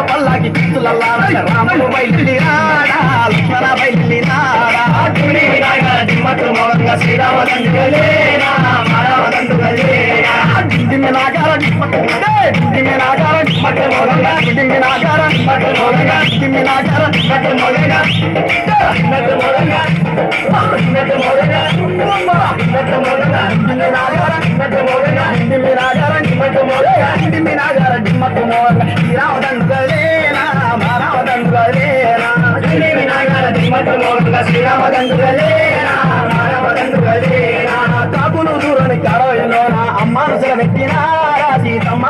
పల్లాగి రాముడు బయలుదేరాడా లక్ష్మణ బయలుదేరాడా శ్రీరామదండుగలేనా మానవదండుగలేనా దిమ్మి నాగార దిమ్మి నాగార దిమ్మి నాగార దిమ్మి నాగార శ్రీరామదండుగలేనా మానవదండుగలేనా శ్రీరామదండుగలేనా మానవదండుగలేనా కాకులు దూరని కడవలోన అమ్మాను సెలబెట్టినారా సీతమ్మ